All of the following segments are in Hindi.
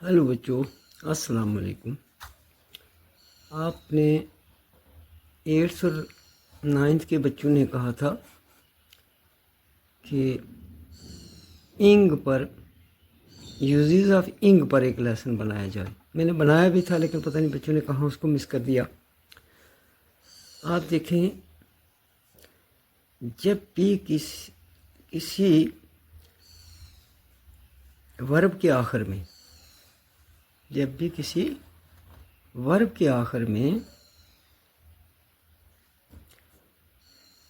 हेलो बच्चों, अस्सलाम वालेकुम। आपने 8th और 9th के बच्चों ने कहा था कि इंग पर यूजेस ऑफ इंग पर एक लेसन बनाया जाए। मैंने बनाया भी था, लेकिन पता नहीं बच्चों ने कहाँ उसको मिस कर दिया। आप देखें, जब भी किसी वर्ब के आखिर में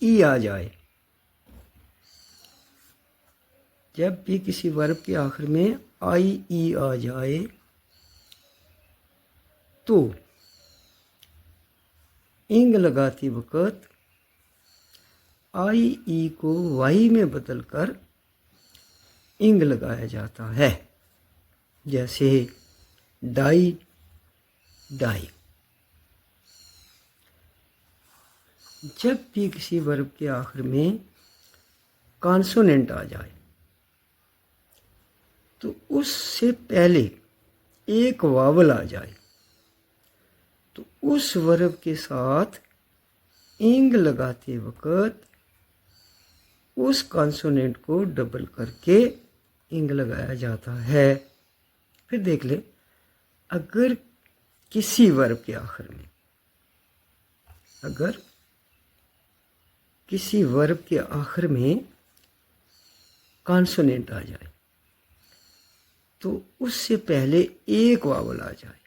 ई आ जाए, जब भी किसी वर्ब के आखिर में आई ई आ जाए तो इंग लगाते वक्त आई ई को वाई में बदलकर इंग लगाया जाता है। जैसे डाई, डाई। जब भी किसी वर्ब के आखिर में कॉन्सोनेंट आ जाए तो उससे पहले एक वावल आ जाए तो उस वर्ब के साथ इंग लगाते वक्त उस कॉन्सोनेंट को डबल करके इंग लगाया जाता है। फिर देख ले, अगर किसी वर्ब के आखिर में कॉन्सोनेंट आ जाए तो उससे पहले एक वावल आ जाए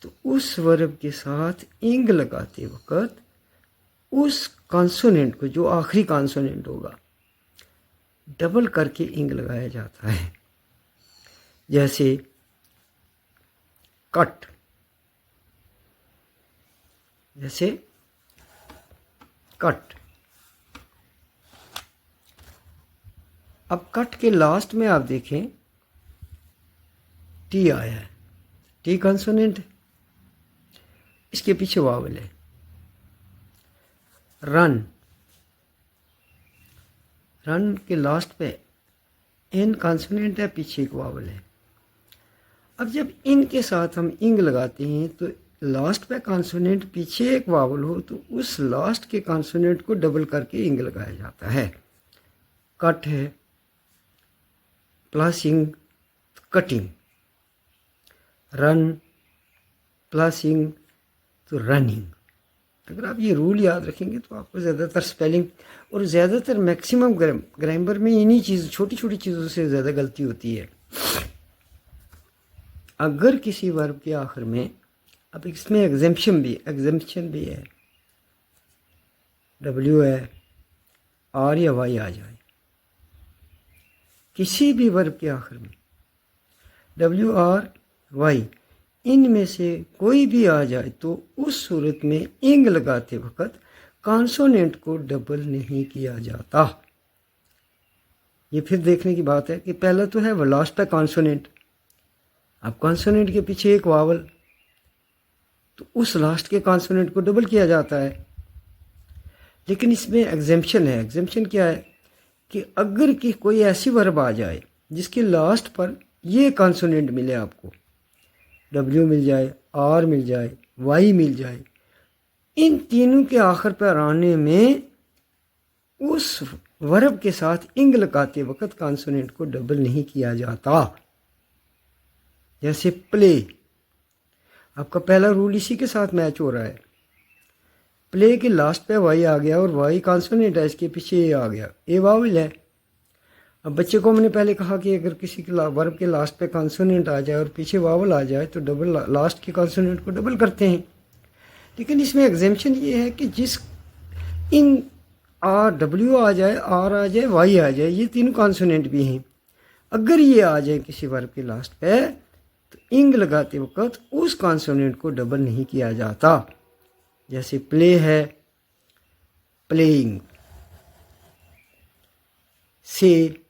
तो उस वर्ब के साथ इंग लगाते वक्त उस कॉन्सोनेंट को, जो आखिरी कॉन्सोनेंट होगा, डबल करके इंग लगाया जाता है। जैसे कट, अब कट के लास्ट में आप देखें टी आया है, टी कॉन्सोनेंट, इसके पीछे वावल है। रन के लास्ट पे एन कॉन्सोनेंट है, पीछे एक वावल है। अब जब इन के साथ हम इंग लगाते हैं तो लास्ट पे कॉन्सोनेंट, पीछे एक वावल हो तो उस लास्ट के कॉन्सोनेंट को डबल करके इंग लगाया जाता है। कट है प्लस इंग, कटिंग। रन प्लस इंग तो रनिंग। अगर आप ये रूल याद रखेंगे तो आपको ज़्यादातर स्पेलिंग और ज़्यादातर मैक्सिमम ग्रामर में इन्हीं चीज़, छोटी छोटी चीज़ों से ज़्यादा गलती होती है। अगर किसी वर्ब के आखिर में, अब इसमें एग्जेम्पशन भी है, डब्ल्यू है, आर या वाई आ जाए, किसी भी वर्ब के आखिर में डब्ल्यू आर वाई इनमें से कोई भी आ जाए तो उस सूरत में इंग लगाते वक्त कॉन्सोनेंट को डबल नहीं किया जाता। ये फिर देखने की बात है कि पहला तो है वो लास्ट पे कॉन्सोनेंट, अब कॉन्सोनेंट के पीछे एक वावल तो उस लास्ट के कॉन्सोनेंट को डबल किया जाता है। लेकिन इसमें एग्जेम्पशन है। एग्जेम्पशन क्या है कि अगर कि कोई ऐसी वर्ब आ जाए जिसके लास्ट पर ये कॉन्सोनेंट मिले, आपको डब्ल्यू मिल जाए, आर मिल जाए, वाई मिल जाए, इन तीनों के आखिर पर आने में उस वर्ब के साथ इंग लगाते वक्त कॉन्सोनेंट को डबल नहीं किया जाता। जैसे प्ले, आपका पहला रूल इसी के साथ मैच हो रहा है। प्ले के लास्ट पे वाई आ गया और वाई कॉन्सोनेंट है, इसके पीछे ए आ गया, ए वावल है। अब बच्चे को मैंने पहले कहा कि अगर किसी के वर्ब के लास्ट पे कॉन्सोनेंट आ जाए और पीछे वावल आ जाए तो डबल, लास्ट के कॉन्सोनेंट को डबल करते हैं। लेकिन इसमें एग्जेम्पशन ये है कि जिस इन आर, डब्ल्यू आ जाए, आर आ जाए, वाई आ जाए, ये तीनों कॉन्सोनेंट भी हैं, अगर ये आ जाए किसी वर्ब के लास्ट पे तो इंग लगाते वक्त उस कॉन्सोनेंट को डबल नहीं किया जाता। जैसे प्ले है, प्लेइंग, से,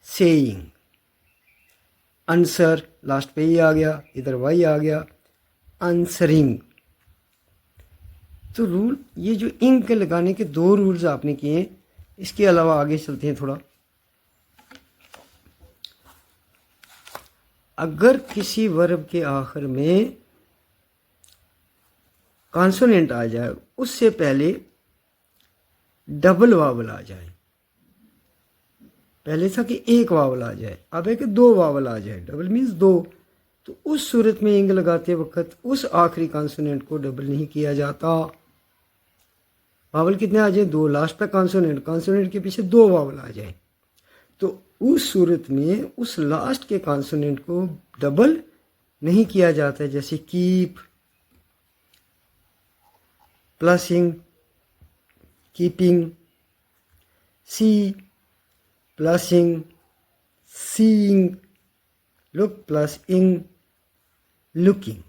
सेइंग, आंसर, लास्ट पे ही आ गया, इधर वाई आ गया, आंसरिंग। तो रूल, ये जो इंग के लगाने के दो रूल्स आपने किए हैं, इसके अलावा आगे चलते हैं थोड़ा। अगर किसी वर्ब के आखिर में कॉन्सोनेंट आ जाए, उससे पहले डबल वावल आ जाए। पहले था कि एक वावल आ जाए, अब है कि दो वावल आ जाए। डबल मीन्स दो। तो उस सूरत में इंग लगाते वक्त उस आखिरी कॉन्सोनेंट को डबल नहीं किया जाता। वावल कितने आ जाए? दो। लास्ट पे कॉन्सोनेंट, कॉन्सोनेंट के पीछे दो वावल आ जाए, तो उस सूरत में उस लास्ट के कॉन्सोनेंट को डबल नहीं किया जाता है। जैसे keep, प्लसिंग, keeping, see, प्लसिंग, seeing, look plus इंग, लुकिंग।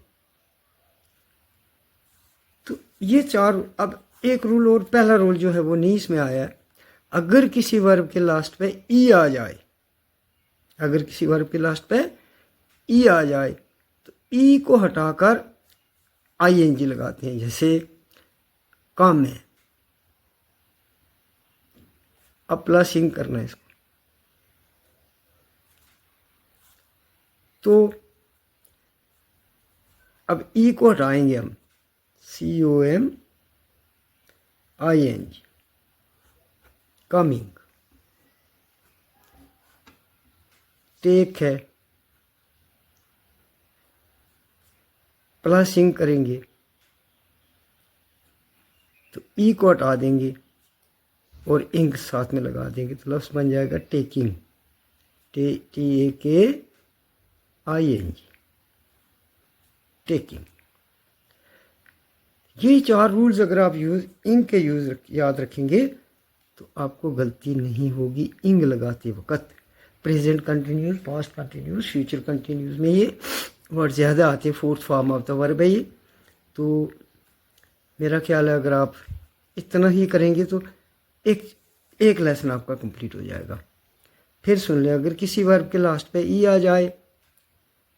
तो ये चार। अब एक रूल और, पहला रूल जो है वो नहीं इसमें आया है। अगर किसी वर्ब के लास्ट पे ई आ जाए, अगर किसी वर्ब के लास्ट पे ई आ जाए तो ई को हटाकर आईएनजी लगाते हैं। जैसे काम में, अब प्लसिंग करना है इसको, तो अब ई को हटाएंगे हम, COMING, कमिंग। टेक है, प्लसिंग करेंगे तो ई को हटा देंगे और इंक साथ में लगा देंगे, तो लफ्ज़ बन जाएगा टेकिंग, TAKING, टेकिंग। ये चार रूल्स अगर आप इंग के यूज याद रखेंगे तो आपको गलती नहीं होगी इंग लगाते वक्त। Present continuous, past continuous, future continuous में ये वर्ड ज़्यादा आते हैं। Fourth form of the verb है ये। तो मेरा ख्याल है अगर आप इतना ही करेंगे तो एक लेसन आपका कंप्लीट हो जाएगा। फिर सुन लें, अगर किसी वर्ब के लास्ट पे ई आ जाए,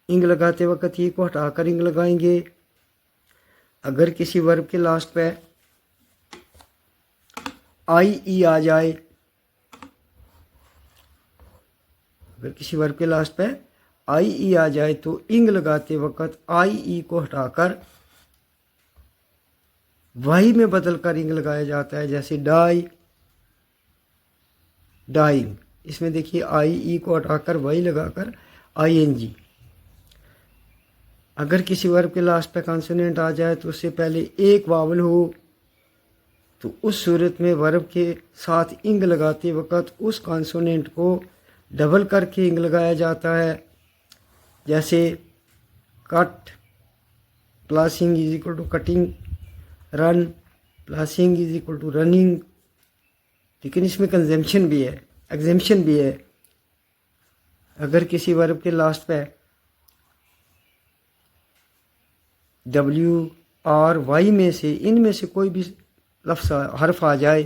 इंग लगाते वक्त ई को हटाकर इंग लगाएंगे। अगर किसी वर्ब के लास्ट पे IE आ जाए, अगर किसी वर्ब के लास्ट पे IE आ जाए तो इंग लगाते वक्त IE को हटाकर वाई में बदलकर इंग लगाया जाता है। जैसे डाई, डाइंग। इसमें देखिए IE को हटाकर वाई लगाकर ING। अगर किसी वर्ब के लास्ट पे कॉन्सोनेंट आ जाए तो उससे पहले एक वावल हो, तो उस सूरत में वर्ब के साथ इंग लगाते वक्त उस कॉन्सोनेंट को डबल करके इंग लगाया जाता है। जैसे cut, plus ing is equal to cutting, run, plus ing is equal to running. लेकिन इसमें कंजम्पशन भी है, एग्जेम्पशन भी है। अगर किसी वर्ब के लास्ट पे WRY में से, इनमें से कोई भी लफ्ज़ हर्फ आ जाए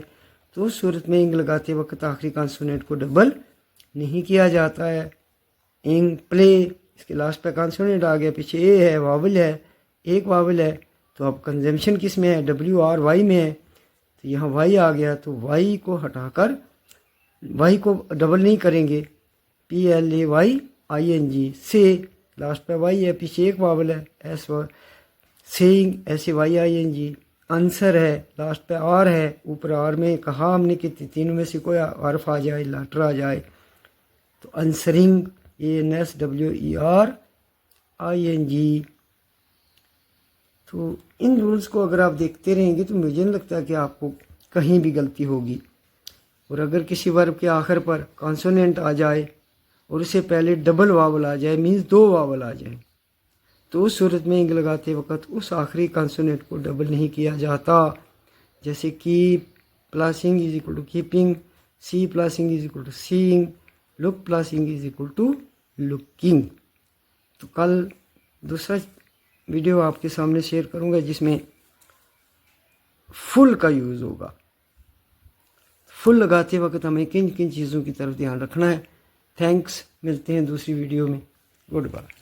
तो उस सूरत में इंग लगाते वक्त आखिरी कॉन्सोनेंट को डबल नहीं किया जाता है। इंग, प्ले, इसके लास्ट पे कॉन्सोनेंट आ गया, पीछे ए है, वावल है, एक वावल है, तो अब कंजम्पशन किस में है? WRY में है। तो यहाँ वाई आ गया तो वाई को हटाकर, वाई को डबल नहीं करेंगे, PLAYING, से, लास्ट पे वाई है, पीछे एक वावल है, एस, सेइंग, SAYING। आंसर है, लास्ट पे आर है, ऊपर आर में कहा हमने कि तीनों में से कोई हर्फ आ जाए, लेटर आ जाए, तो आंसरिंग, ANSWERING। तो इन रूल्स को अगर आप देखते रहेंगे तो मुझे नहीं लगता कि आपको कहीं भी गलती होगी। और अगर किसी वर्ब के आखिर पर कॉन्सोनेंट आ जाए और उससे पहले डबल वावल आ जाए, मीन्स दो वावल आ जाए, तो उस सूरत में इंग लगाते वक्त उस आखिरी कॉन्सोनेंट को डबल नहीं किया जाता। जैसे keep, plus ing is equal to keeping, see plus ing is equal to seeing, look plus ing is equal to looking. तो कल दूसरा वीडियो आपके सामने शेयर करूंगा जिसमें फुल का यूज़ होगा। फुल लगाते वक्त हमें किन किन चीज़ों की तरफ ध्यान रखना है। थैंक्स, मिलते हैं दूसरी वीडियो में। Good bye.